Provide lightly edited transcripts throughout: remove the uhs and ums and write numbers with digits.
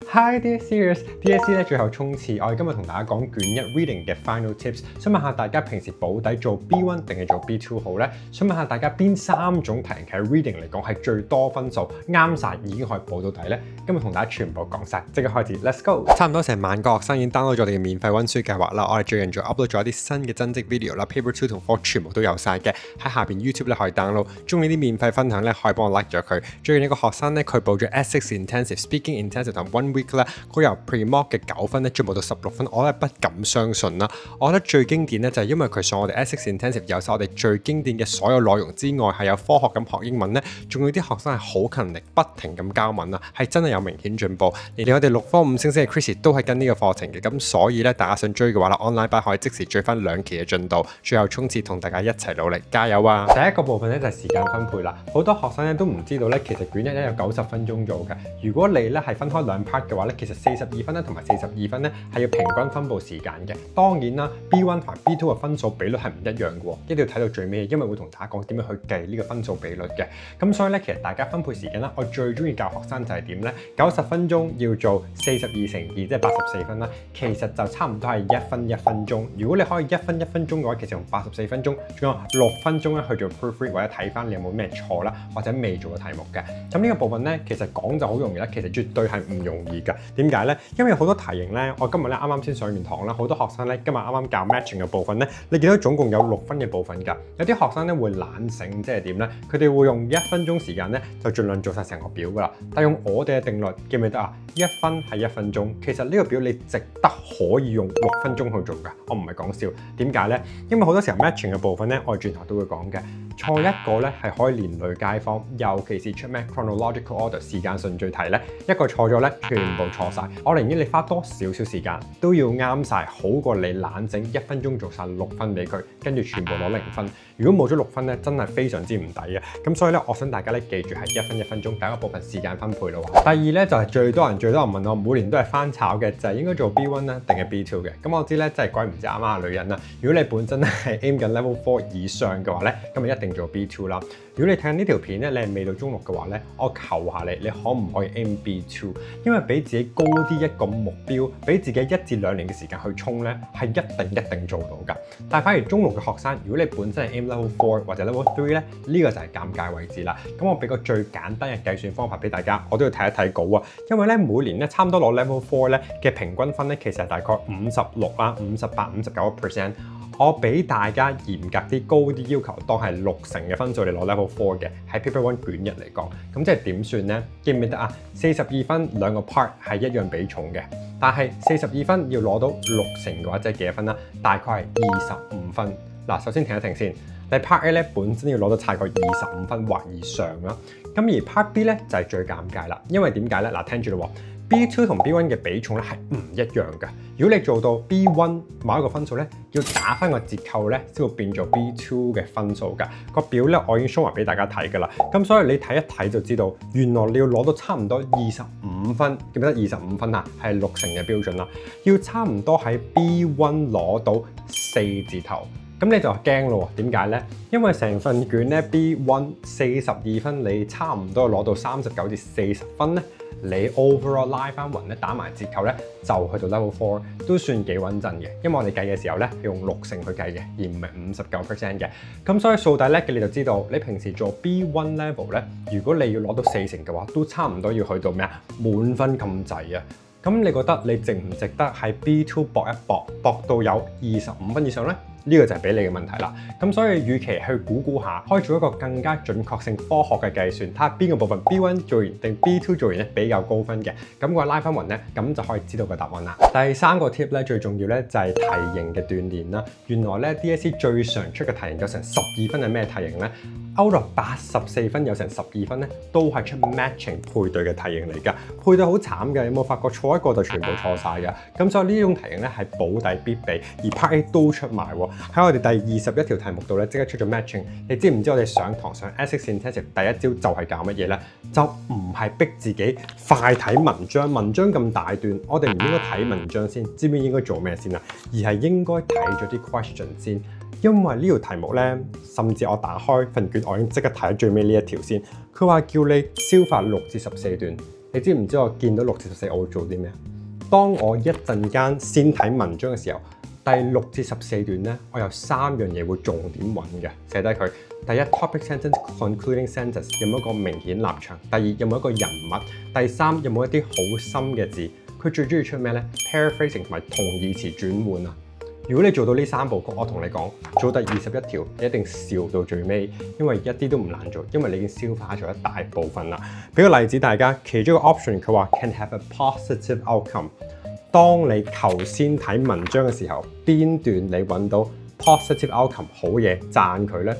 Hi dear Serious，DSE 咧最後衝刺，我哋今日同大家講卷一 reading 嘅 final tips。想問下大家平時保底做 B1 定係做 B2 好呢？想問下大家邊3種題型喺 reading 嚟講係最多分數，啱晒已經可以保到底呢？今日同大家全部講晒，即刻開始 ，Let's go！ 差唔多成萬個學生已經 download 咗我哋嘅免費溫書計劃啦。我哋最近仲 upload 咗一啲新嘅增值 video 啦 ，Paper 2同 4全部都有晒嘅，喺下邊 YouTube 咧可以 download。中意啲免費分享咧，可以幫我 like 咗佢。最近一個學生咧，佢報咗 S6 Intensive、Speaking Intensive 同 One Week 咧，佢由 Pre-Mock 嘅9分咧，進步到16分，我咧不敢相信啦。我覺得最經典咧就係因為佢上我哋 S6 Intensive 有晒我哋最經典嘅所有內容之外，係有科學咁學英文咧，仲有啲學生係好勤力，不停咁交文啊，係真係有明顯進步。連我哋6科5星星嘅 Chrissy 都係跟呢個課程嘅，咁所以咧大家想追嘅話啦 ，online 班可以即時追翻2期嘅進度，最後衝刺同大家一齊努力，加油啊！第一個部分咧就係時間分配啦，好多學生咧都唔知道咧，其實卷一有90分鐘做嘅。如果你咧係分開2 part 嘅話咧，其實42分咧同埋42分咧係要平均分佈時間嘅。當然啦 ，B1 同埋 B2 嘅分數比率係唔一樣嘅喎，一定要睇到最尾，因為會同大家講點樣去計呢個分數比率嘅。咁所以咧，其實大家分配時間啦，我最中意教學生就係點咧？90分鐘要做42乘2，即係84分啦。其實就差唔多係1分1分鐘。如果你可以1分1分鐘嘅話，其實用84分鐘，仲有6分鐘咧去做 proofread 或者睇翻你有冇咩錯啦，或者未做嘅題目嘅。咁呢個部分咧，其實講就好容易啦，其實絕對係唔容易㗎。點解咧？因為好多題型咧，我今日咧啱啱先上完堂啦，好多學生咧今日啱啱教 matching 嘅部分咧，你見到總共有6分嘅部分㗎。有啲學生咧會懶醒，即係點咧？佢哋會用1分鐘時間咧就盡量做晒成個表㗎啦。但係用我哋嘅定律記唔記得啊？1分係1分鐘，其實呢個表你值得可以用6分鐘去做㗎。我唔係講笑。點解咧？因為好多時候 matching 嘅部分咧，我哋轉頭都會講嘅。錯一個咧係可以連累街坊，尤其是出咩 chronological order 時間順序題咧，一個錯咗咧，全部錯晒。我寧願你花多少少時間都要啱晒，好過你懶整1分鐘做晒6分俾佢，跟住全部攞0分。如果冇咗6分咧，真係非常之唔抵嘅。咁所以咧，我想大家咧記住係1分1分鐘，第一個部分時間分配咯。第二咧就係最多人問我，每年都係翻炒嘅，就係應該做 B1 咧定係 B2 嘅。咁我知咧真係鬼唔知啱啱女人啦。如果你本身係 aim 緊 level 4以上嘅話咧，咁咪一定做 B2 啦。如果你睇緊呢條片咧，你係未到中6嘅話咧，我求下你，你可唔可以 aim B2？ 因為俾自己高啲一個目標，俾自己1至2年嘅時間去衝咧，係一定做到㗎。但係反而中6嘅學生，如果你本身係 aim level 4或者 level 3咧，呢個就係尷尬位置啦。咁我俾個最簡單嘅計算方法俾大家，我都要睇一睇稿啊。因為咧每年咧差唔多攞 level 4咧嘅平均分咧，其實係大概56啦、58、59%。我俾大家嚴格啲、高啲要求，當係60成嘅分數嚟攞 level 4嘅，喺 Paper 1卷1嚟講，咁即係點算呢？記唔記得啊？42分2個 part 係一樣比重嘅，但係42分要攞到6成嘅話，即係幾多分啦？大概係25分。嗱，首先停一停先。你 Part A 咧本身要攞到大概25分或以上啦，咁而 Part B 咧就係最尷尬啦，因為點解咧？嗱，聽住咯，B2 同 B1 嘅比重咧係唔一樣嘅。如果你做到 B1 某一個分數咧，要打翻個折扣咧，先會變做 B2 嘅分數㗎。個表咧我已經 show 埋俾大家睇㗎啦。咁所以你睇一睇就知道，原來你要攞到差唔多25分，記唔記得25分啊？係6成嘅標準啦，要差唔多喺 B1 攞到4字頭。咁你就驚咯喎？點解咧？因為成份卷咧 B1 42分，你差唔多攞到39至40分咧，你 overall 拉翻勻咧，打埋折扣咧，就去到 level 4都算幾穩陣嘅。因為我哋計嘅時候咧，係用6成去計嘅，而唔係59% 嘅。咁所以數底叻嘅你就知道，你平時做 B1 level 咧，如果你要攞到4成嘅話，都差唔多要去到咩啊？滿分咁滯啊！咁你覺得你值唔值得喺 B2 搏一搏，搏到有25分以上咧？呢個就係俾你嘅問題啦。咁所以，與其去估下，可以做一個更加準確性科學嘅計算，睇下邊個部分 B1 做完定 B2 做完咧比較高分嘅，咁我拉翻勻咧，咁就可以知道個答案啦。第3個 tip 咧最重要咧就係題型嘅鍛鍊啦。原來咧 DSE 最常出嘅題型有成12分係咩題型咧？out of 84分有成12分咧，都係出 matching 配對嘅題型嚟㗎。配對好慘嘅，有冇發覺錯一個就全部錯晒㗎？咁所以呢種題型咧係保底必備，而 Part A 都出埋喎。喺我哋第21條題目度咧，即刻出咗 matching。你知唔知我哋上堂上 S6 Intensive 第一招就係教乜嘢咧？就唔係逼自己快睇文章，文章咁大段，我哋唔應該睇文章先，知唔知應該做咩先啊？而係應該睇咗啲 question 先。因為呢條題目咧，甚至我打開份卷，我已經即刻睇最尾呢一條先。佢話叫你消化6至14段，你知唔知我見到6至14我會做啲咩？當我一陣間先睇文章嘅時候，第6至14段咧，我有3樣嘢會重點揾嘅，寫低佢。第一 topic sentence concluding sentence 有冇一個明顯立場？第二有冇一個人物？第三有冇一啲好深嘅字？佢最中意出咩咧 ？paraphrasing 同埋同義詞轉換啊！如果你做到呢3部曲，我同你講，做第21條，你一定笑到最尾，因為一啲都唔難做，因為你已經消化咗一大部分啦。俾個例子大家，其中一個 option 佢話 can have a positive outcome。當你頭先睇文章嘅時候，邊段你揾到 positive outcome 好嘢，讚佢咧，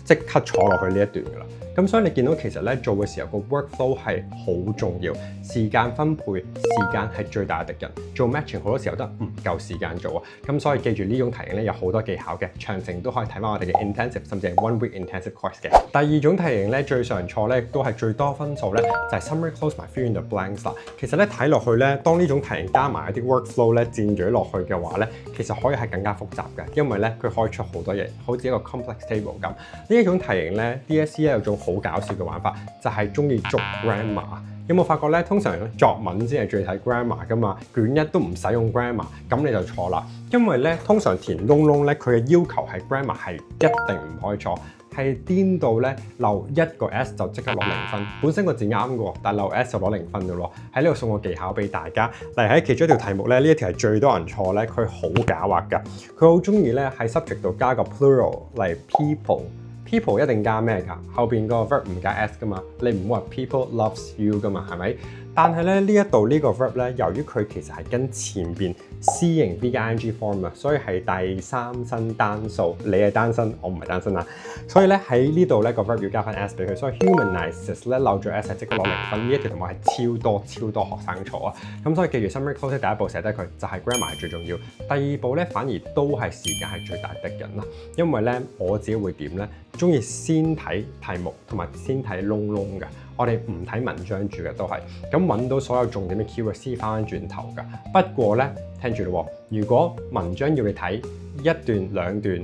即刻坐落去呢一段噶啦。咁所以你見到其實咧做嘅時候個 workflow 係好重要，時間分配，時間係最大嘅敵人。做 matching 好多時候都唔夠時間做啊，咁所以記住呢種題型咧有好多技巧嘅，詳情都可以睇翻我哋嘅 intensive 甚至係 1 week intensive course 嘅。第二種題型咧最常錯咧都係最多分數咧就係 summary close 埋 fill in the blanks 啦。其實咧睇落去咧，當呢種題型加埋一啲 workflow 咧佔咗落去嘅話咧，其實可以係更加複雜嘅，因為咧佢可以出好多嘢，好似一個 complex table 咁。呢一種題型咧 DSE 咧有種好搞笑嘅玩法，就係中意捉 grammar。有冇發覺咧？通常作文先係最睇 grammar 噶嘛，卷1都唔使用 grammar， 咁你就錯啦。因為咧，通常填窿窿咧，佢嘅要求係 grammar 係一定唔可以錯，係顛到咧漏1個 s 就即刻攞0分。本身個字啱嘅喎，但係漏 s 就攞0分嘅咯。喺呢度送個技巧俾大家。例如喺其中一條題目咧，呢一條係最多人錯咧，佢好狡猾㗎。佢好中意咧喺 subject 度加個 plural，例如 people。people 一定加咩㗎？後邊個 verb 唔加 s 㗎嘛？你唔會話 people loves you 㗎嘛？係咪？但係咧呢一度呢個 verb 咧，由於佢其實係跟前邊 C 型 V 加 ing form 啊，所以係第三身單數。你係單身，我唔係單身啊。所以咧喺呢度咧個 verb 要加翻 s 俾佢，所以 humanizes 咧漏咗 s 係即刻攞0分。呢一條題目係超多學生錯啊。咁所以記住 summary close 第一步寫低佢，就係 grammar 係最重要。第二步咧反而都係時間係最大敵人啦。因為咧我自己會點咧，中意先睇題目同埋先睇窿窿嘅。我哋唔睇文章住嘅都係，咁揾到所有重點嘅 keyword 先翻轉頭㗎。不過咧，聽住咯，如果文章要你睇1段、2段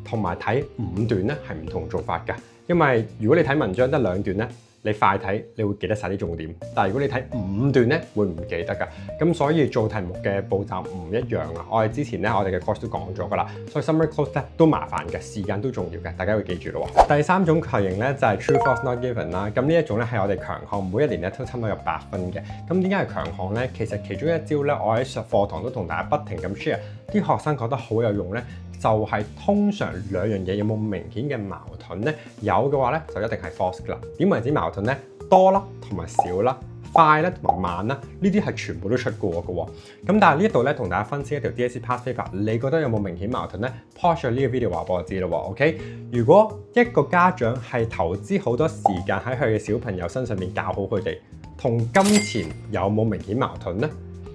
同埋睇5段咧，係唔同做法㗎。因為如果你睇文章得2段咧，你快睇你會記得晒啲重點，但係如果你睇5段咧，會唔記得㗎。咁所以做題目嘅步驟唔一樣啊。我哋之前咧，我哋嘅 course 都講咗㗎啦，所以 summary close 咧都麻煩嘅，時間都重要嘅，大家要記住咯。第3種題型咧就係 true false not given 啦。咁呢一種咧係我哋強項，每一年咧都差唔多有8分嘅。咁點解係強項咧？其實其中一招咧，我喺課堂都同大家不停咁 share，啲學生覺得好有用咧。就係通常2樣嘢有冇明顯嘅矛盾咧？有嘅話咧就一定係 false 㗎啦。點為之矛盾咧？多啦同埋少啦，快啦同埋慢啦，呢啲係全部都出過嘅喎。咁但係呢一度咧同大家分析一條 DSE past paper，你覺得有冇明顯矛盾咧 ？pause 咗呢個 video 話俾我知咯喎。OK， 如果一個家長係投資好多時間喺佢嘅小朋友身上面教好佢哋，同金錢有冇明顯矛盾咧？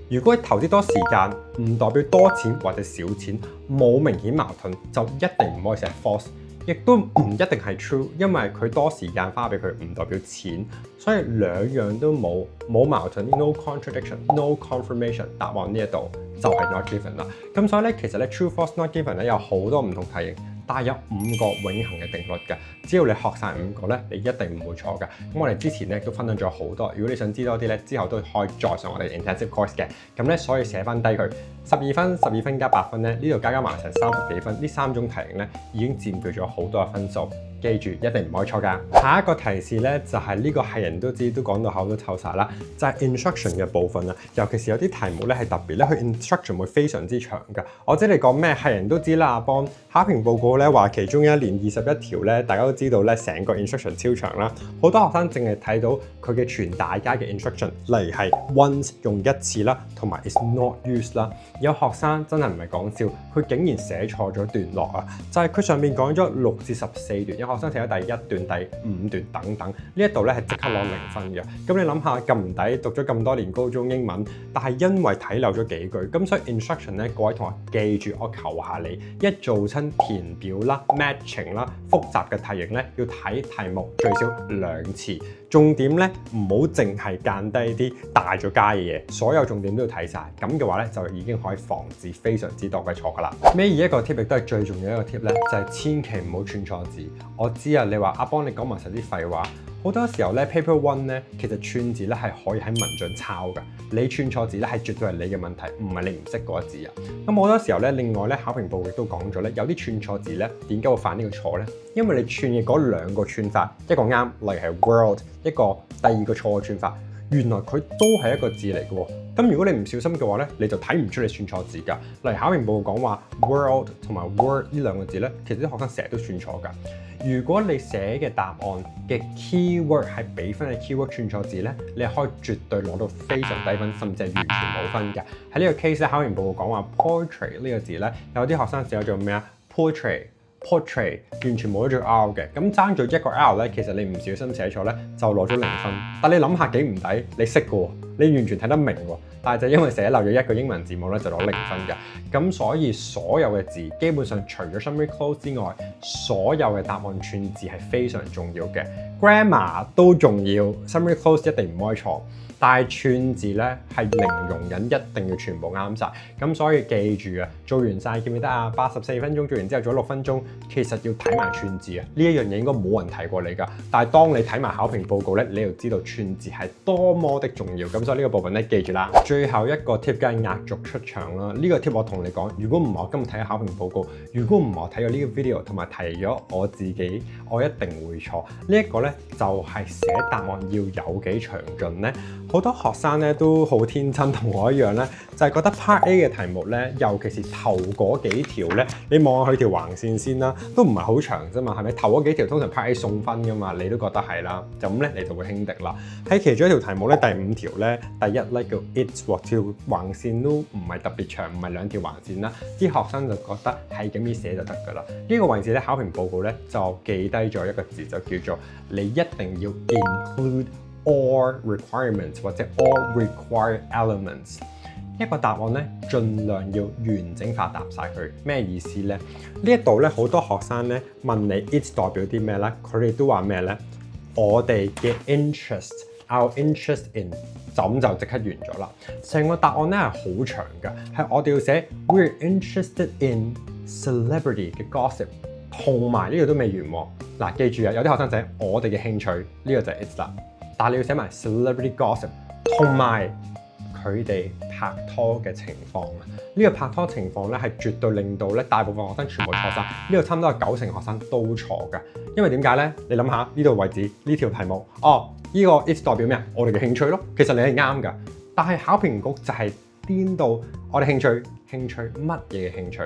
如果投資多時間唔代表多錢或者少錢，冇明顯矛盾就一定唔可以寫 false， 亦都唔一定係 true， 因為佢多時間花俾佢唔代表錢，所以2樣都冇矛盾 ，no contradiction，no confirmation。答案呢一度就係 not given 啦。咁所以咧，其實咧 true false not given 咧有好多唔同題型。但係有5個永恆嘅定律嘅，只要你學晒5個咧，你一定唔會錯嘅。咁我哋之前咧都分享咗好多，如果你想知多啲咧，之後都可以再上我哋 intensive course 嘅。咁咧，所以寫翻低佢12分、12分加8分咧，呢度加埋成30幾分，呢3種題型咧已經佔據咗好多嘅分數。記住，一定唔可以錯㗎。下一個提示咧，就係呢個係人都知，都講到口都臭晒啦，就係 instruction 嘅部分啦。尤其是有啲題目咧係特別咧，佢 instruction 會非常之長㗎。我知你講咩係人都知啦，阿邦考評報告咧話其中一年21條咧，大家都知道咧成個 instruction 超長啦。好多學生淨係睇到佢嘅全大街嘅 instruction，例如係 once 用1次啦，同埋 is not used 啦。有學生真係唔係講笑，佢竟然寫錯咗段落啊！就係佢上面講咗6至14段。學生寫咗第1段、第5段等等，呢一度咧係即刻攞0分嘅。咁你諗下，咁唔抵讀咗咁多年高中英文，但係因為睇漏咗幾句，咁所以 instruction 咧，各位同學記住，我求下你，一做親填表啦、matching 啦、複雜嘅題型咧，要睇題目最少2次。重點咧唔好淨係間低啲大咗加嘅嘢，所有重點都要睇晒。咁嘅話咧，就已經可以防止非常之多嘅錯噶啦。尾二一個 tip 亦都係最重要一個 tip 咧，就係千祈唔好串錯字。我知啊，你話阿邦你講埋晒啲廢話，好多時候咧 Paper One 咧，其實串字咧係可以喺文章抄㗎。你串錯字咧係絕對係你嘅問題，唔係你唔識嗰個字啊。咁好多時候咧，另外咧考評部亦都講咗咧，有啲串錯字咧點解會犯呢個錯咧？因為你串嘅嗰兩個串法，一個啱，例如係 world， 一個第二個錯嘅串法，原來佢都係一個字嚟嘅喎。咁如果你唔小心嘅話咧，你就睇唔出你串錯字㗎。例如考評部講話 world 同埋 word 呢兩個字咧，其實啲學生成日都串錯㗎。如果你寫嘅答案嘅 keyword 係俾分嘅 keyword 串錯字咧，你係可以絕對攞到非常低分，甚至係完全冇分嘅。喺呢個 case 咧，考評部講話 portrait 呢個字咧，有啲學生寫咗做咩啊 ？portrait 完全冇咗做 R 嘅，咁爭咗一個 R 咧，其實你唔小心寫錯咧，就攞咗0分。但你諗下幾唔抵？你識嘅喎，你完全睇得明喎，但係就因為寫漏咗一個英文字母咧，就攞0分嘅。咁所以所有嘅字基本上除咗 summary clause 之外，所有嘅答案串字係非常重要嘅。grammar 都重要 ，summary clause 一定唔可以錯。但係串字咧係零容忍，一定要全部啱晒。咁所以記住啊，做完晒記唔記得啊？84分鐘做完之後做咗6分鐘，其實要睇埋串字啊！呢一樣嘢應該冇人提過你㗎。但係當你睇埋考評報告咧，你就知道串字係多麼的重要。咁所以呢個部分咧記住啦。最後一個 tip 梗係壓軸出場啦。呢個 tip 我同你講，如果唔係我今日睇考評報告，如果唔係我睇咗呢個 video 同埋提咗我自己，我一定會錯。呢一個咧就係寫答案要有幾詳盡咧。好多學生咧都好天真，同我一樣咧，就係覺得 Part A 嘅題目咧，尤其是頭嗰幾條咧，你望下佢條橫線先啦，都唔係好長啫嘛，係咪？頭嗰幾條通常 Part A 送分噶嘛，你都覺得係啦，就咁咧你就會輕敵啦。喺其中一條題目咧，第5條咧，第一咧叫 It's 喎，條橫線都唔係特別長，唔係2條橫線啦，啲學生就覺得係咁樣寫就得㗎啦。呢個位置咧，考評報告咧就記低咗一個字，就叫做你一定要 include all requirements 或者 all required elements。一個答案咧，盡量要完整化答晒佢。咩意思咧？呢一度咧，好多學生咧問你 it 代表啲咩咧？佢哋都話咩咧？我哋嘅 interest，our interest in 就即刻完咗啦。成個答案咧係好長㗎，係我哋要寫 we're interested in celebrity 嘅 gossip， 同埋呢個都未完喎。嗱，記住啊，有啲學生寫我哋嘅興趣，呢個就係 it 啦。但係你要寫埋 celebrity gossip， 同埋佢哋拍拖嘅情況啊！呢個拍拖情況咧係絕對令到咧大部分學生全部錯晒，呢度差唔多有90成學生都錯㗎。因為點解咧？你諗下呢度位置呢條題目，呢個 it 代表咩啊？我哋嘅興趣咯。其實你係啱㗎，但係考評局就係顛到我哋興趣乜嘢嘅興趣？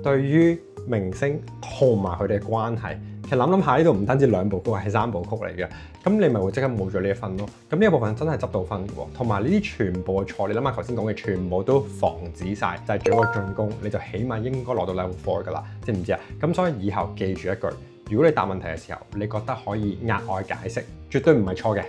對於明星同埋佢哋嘅關係。其實諗下呢度唔單止2部曲，係3部曲嚟嘅，咁你咪會即刻冇咗呢一分咯。咁呢一部分真係執到分嘅喎，同埋呢啲全部嘅錯，你諗下頭先講嘅全部都防止晒，就係做一個進攻，你就起碼應該攞到 level 4㗎啦，知唔知啊？咁所以以後記住一句，如果你答問題嘅時候，你覺得可以額外解釋，絕對唔係錯嘅，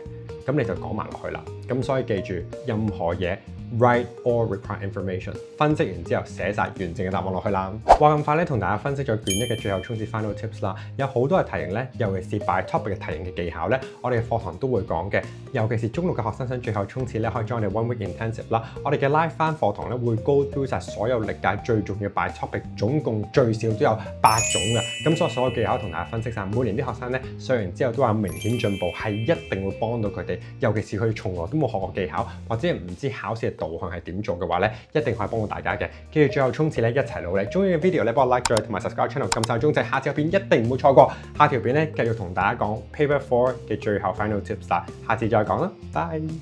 咁你就講埋落去啦。咁所以記住，任何嘢write all required information， 分析完之後寫晒完整嘅答案落去啦。話咁快咧，同大家分析咗卷1嘅最後衝刺 final tips 啦。有好多嘅題型咧，尤其是 by topic 嘅題型嘅技巧咧，我哋嘅課堂都會講嘅。尤其是中6嘅學生想最後衝刺咧，可以 join 我哋 one week intensive 啦。我哋嘅 live 翻課堂咧會 go through 晒所有歷屆最重要 by topic， 總共最少都有8種嘅。咁所有技巧同大家分析晒，每年啲學生咧上完之後都話明顯進步，係一定會幫到佢哋。尤其是佢哋從來都冇學過技巧，或者唔知考試嘅導向係點做嘅話咧，一定可以幫到大家嘅。記住最後衝刺咧，一齊努力。中意嘅 video 咧，幫我 like 咗同埋 subscribe channel， 撳晒鐘仔，下條片一定唔會錯過。下條片咧繼續同大家講 Paper 4嘅最後 final tips 啦，下次再講啦，拜。